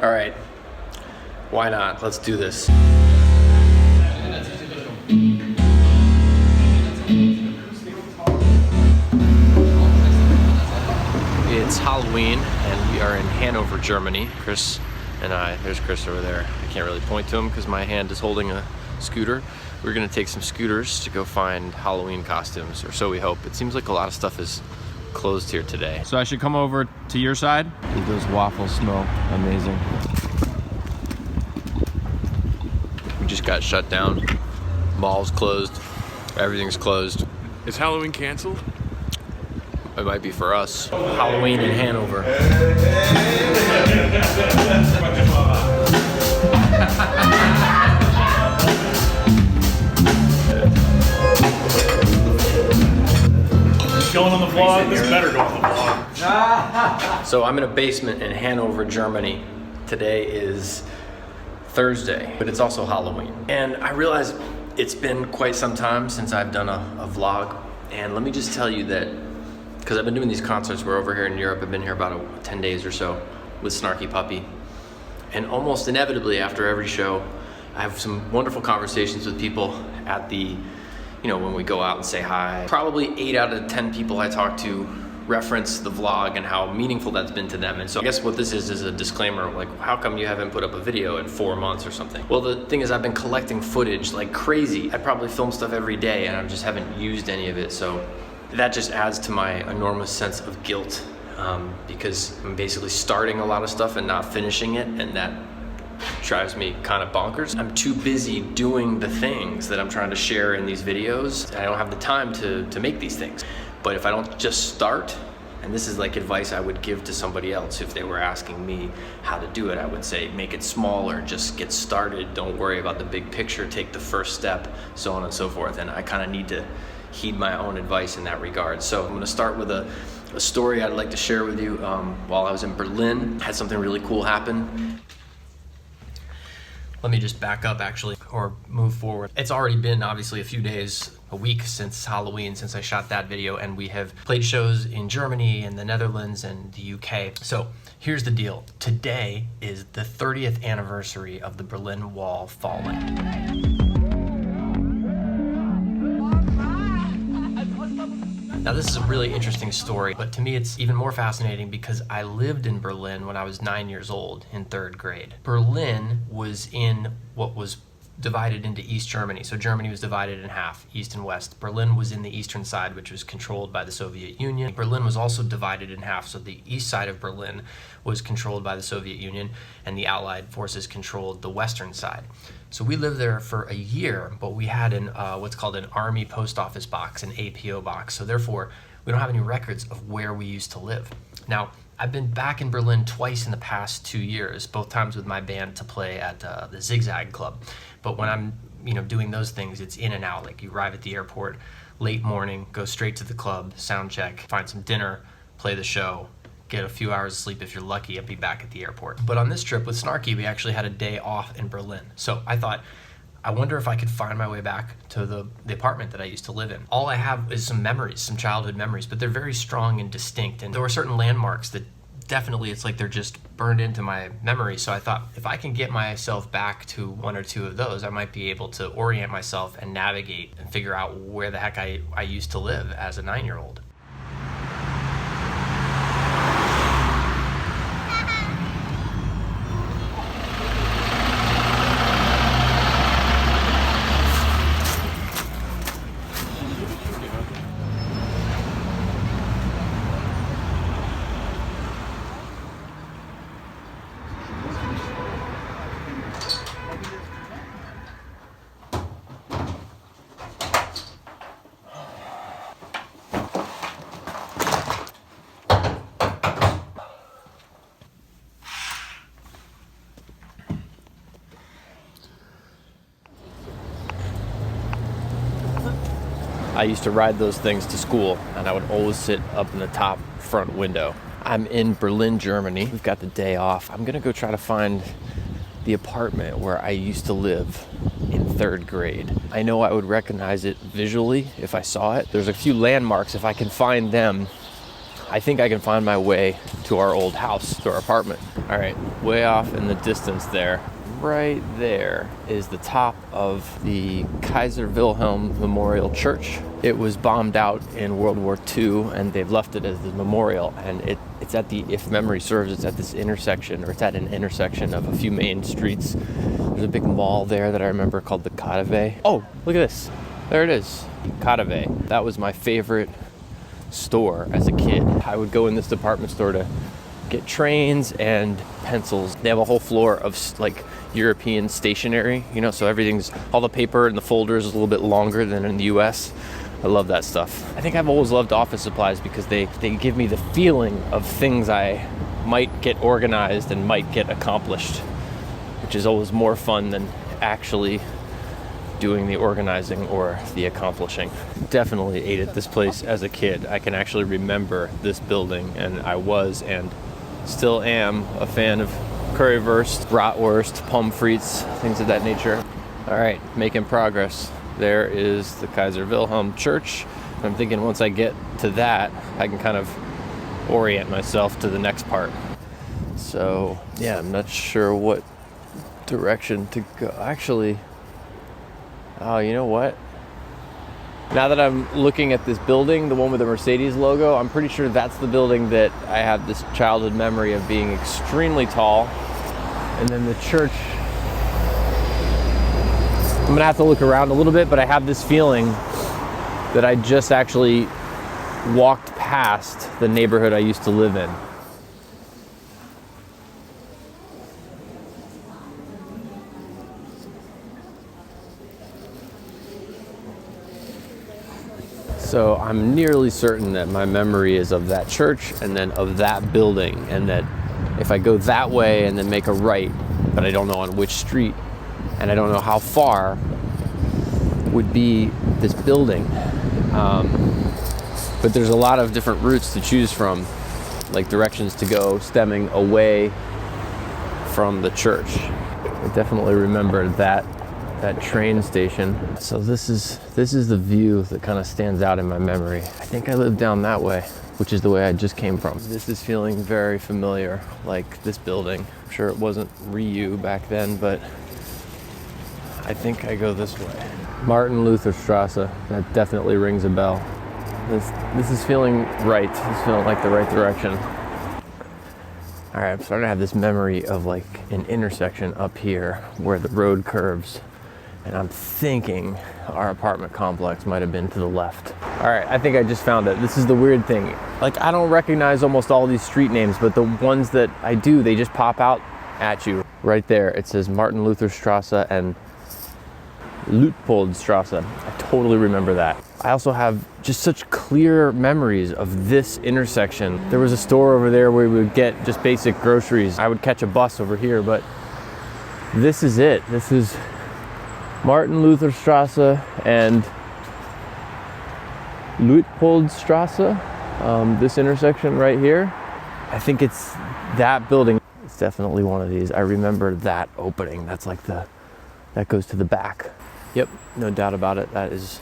All right, why not? Let's do this. It's Halloween and we are in Hanover, Germany. Chris and I, there's Chris over there. I can't really point to him because my hand is holding a scooter. We're gonna take some scooters to go find Halloween costumes, or so we hope. It seems like a lot of stuff is closed here today. So I should come over to your side? Dude, those waffles smell amazing. We just got shut down. Mall's closed. Everything's closed. Is Halloween canceled? It might be for us. Halloween in Hanover. Going on the vlog? This better go on the vlog. So I'm in a basement in Hanover, Germany. Today is Thursday, but it's also Halloween. And I realize it's been quite some time since I've done a vlog. And let me just tell you that, because I've been doing these concerts, we're over here in Europe, I've been here about 10 days or so with Snarky Puppy. And almost inevitably after every show, I have some wonderful conversations with people at the, when we go out and say hi. Probably 8 out of 10 people I talk to reference the vlog and how meaningful that's been to them. And so I guess what this is a disclaimer, like, how come you haven't put up a video in 4 months or something? Well, the thing is, I've been collecting footage like crazy. I probably film stuff every day and I just haven't used any of it. So that just adds to my enormous sense of guilt because I'm basically starting a lot of stuff and not finishing it, and that drives me kind of bonkers. I'm too busy doing the things that I'm trying to share in these videos. I don't have the time to make these things. But if I don't just start, and this is like advice I would give to somebody else if they were asking me how to do it, I would say make it smaller, just get started, don't worry about the big picture, take the first step, so on and so forth. And I kind of need to heed my own advice in that regard. So I'm gonna start with a story I'd like to share with you. While I was in Berlin, had something really cool happen. Let me just back up actually, or move forward. It's already been obviously a few days, a week since Halloween, since I shot that video, and we have played shows in Germany and the Netherlands and the UK. So here's the deal. Today is the 30th anniversary of the Berlin Wall falling. Now this is a really interesting story, but to me it's even more fascinating because I lived in Berlin when I was 9 years old in 3rd grade. Berlin was in what was divided into East Germany. So Germany was divided in half, East and West. Berlin was in the eastern side, which was controlled by the Soviet Union. Berlin was also divided in half, so the east side of Berlin was controlled by the Soviet Union, and the Allied forces controlled the western side. So we lived there for a year, but we had what's called an army post office box, an APO box. So therefore, we don't have any records of where we used to live. Now, I've been back in Berlin twice in the past 2 years, both times with my band to play at the Zigzag Club. But when I'm doing those things, it's in and out. Like you arrive at the airport, late morning, go straight to the club, sound check, find some dinner, play the show, get a few hours of sleep if you're lucky, and be back at the airport. But on this trip with Snarky, we actually had a day off in Berlin. So I thought, I wonder if I could find my way back to the apartment that I used to live in. All I have is some memories, some childhood memories, but they're very strong and distinct. And there were certain landmarks that definitely, it's like they're just burned into my memory. So I thought, if I can get myself back to 1 or 2 of those, I might be able to orient myself and navigate and figure out where the heck I used to live as a 9-year-old. I used to ride those things to school, and I would always sit up in the top front window. I'm in Berlin, Germany. We've got the day off. I'm gonna go try to find the apartment where I used to live in 3rd grade. I know I would recognize it visually if I saw it. There's a few landmarks. If I can find them, I think I can find my way to our old house, to our apartment. All right, way off in the distance there, right there is the top of the Kaiser Wilhelm Memorial Church. It was bombed out in World War II, and they've left it as the memorial. And it's at the, if memory serves, it's at this intersection, or it's at an intersection of a few main streets. There's a big mall there that I remember called the Cadave. Oh, look at this. There it is, Cadave. That was my favorite store as a kid. I would go in this department store to get trains and pencils. They have a whole floor of like European stationery, you know, so everything's, all the paper and the folders is a little bit longer than in the US. I love that stuff. I think I've always loved office supplies because they give me the feeling of things I might get organized and might get accomplished, which is always more fun than actually doing the organizing or the accomplishing. Definitely ate at this place as a kid. I can actually remember this building, and I was and still am a fan of currywurst, bratwurst, pommes frites, things of that nature. All right, making progress. There is the Kaiser Wilhelm Church. I'm thinking once I get to that, I can kind of orient myself to the next part. So yeah, I'm not sure what direction to go. Actually, oh, you know what? Now that I'm looking at this building, the one with the Mercedes logo, I'm pretty sure that's the building that I have this childhood memory of being extremely tall. And then the church, I'm gonna have to look around a little bit, but I have this feeling that I just actually walked past the neighborhood I used to live in. So I'm nearly certain that my memory is of that church and then of that building, and that if I go that way and then make a right, but I don't know on which street, and I don't know how far, would be this building. But there's a lot of different routes to choose from, like directions to go stemming away from the church. I definitely remember that train station. So this is the view that kind of stands out in my memory. I think I lived down that way, which is the way I just came from. This is feeling very familiar, like this building. I'm sure it wasn't Ryu back then, but I think I go this way. Martin Luther Strasse, that definitely rings a bell. This is feeling right. This is feeling like the right direction. All right, I'm starting to have this memory of like an intersection up here where the road curves. And I'm thinking our apartment complex might have been to the left. All right, I think I just found it. This is the weird thing. Like, I don't recognize almost all these street names, but the ones that I do, they just pop out at you. Right there, it says Martin Luther Strasse and Luitpoldstrasse. I totally remember that. I also have just such clear memories of this intersection. There was a store over there where we would get just basic groceries. I would catch a bus over here, but this is it. This is Martin Luther Strasse and Luitpoldstrasse, this intersection right here. I think it's that building. It's definitely one of these. I remember that opening. That's like that goes to the back. Yep, no doubt about it. That is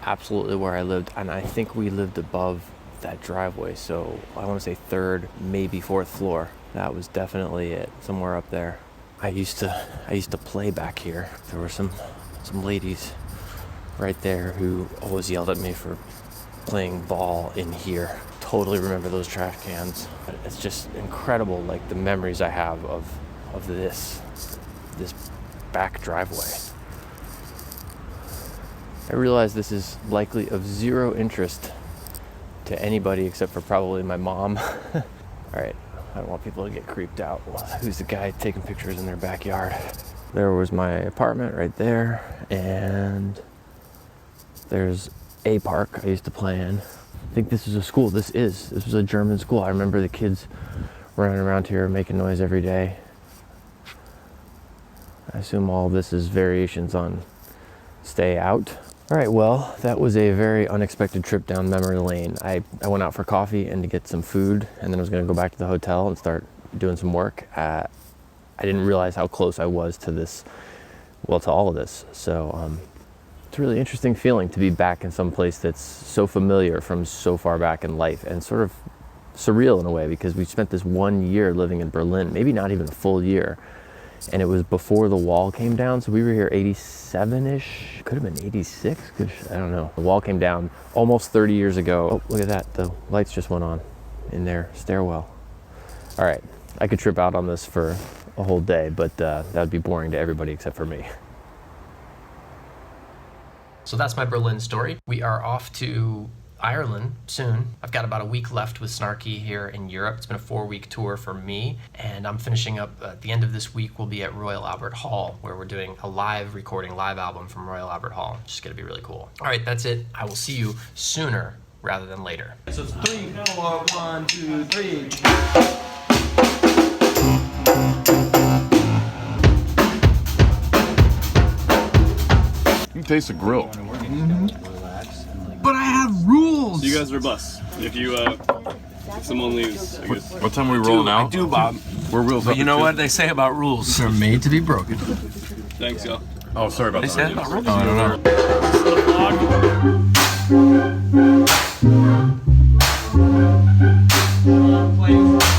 absolutely where I lived. And I think we lived above that driveway. So I want to say third, maybe fourth floor. That was definitely it, somewhere up there. I used to play back here. There were some ladies right there who always yelled at me for playing ball in here. Totally remember those trash cans. It's just incredible, like the memories I have of this back driveway. I realize this is likely of zero interest to anybody except for probably my mom. All right. I don't want people to get creeped out. Who's the guy taking pictures in their backyard? There was my apartment right there, and there's a park I used to play in. I think this is a school. This was a German school. I remember the kids running around here making noise every day. I assume all of this is variations on stay out. All right, well, that was a very unexpected trip down memory lane. I went out for coffee and to get some food, and then I was gonna go back to the hotel and start doing some work. I didn't realize how close I was to this, well, to all of this. So it's a really interesting feeling to be back in some place that's so familiar from so far back in life and sort of surreal in a way, because we spent this 1 year living in Berlin, maybe not even a full year. And it was before the wall came down. So we were here 87-ish, could have been 86, I don't know. The wall came down almost 30 years ago. Oh, look at that, the lights just went on in their stairwell. All right, I could trip out on this for a whole day, but that would be boring to everybody except for me. So that's my Berlin story. We are off to Ireland soon. I've got about a week left with Snarky here in Europe. It's been a 4-week tour for me, and I'm finishing up at the end of this week. We'll be at Royal Albert Hall, where we're doing a live album from Royal Albert Hall. It's just gonna be really cool. All right, that's it. I will see you sooner rather than later. So it's 3, 4, 1, 2, 3. You can taste the grill. But I have rules! You guys are bus. If you, if someone leaves, I guess. What time are we rolling out? I do, Bob. We're wheels But up you at know 2. what they say about rules? They're made to be broken. Thanks, y'all. Oh, sorry about They that. said about rules? Oh, I don't know. Vlog.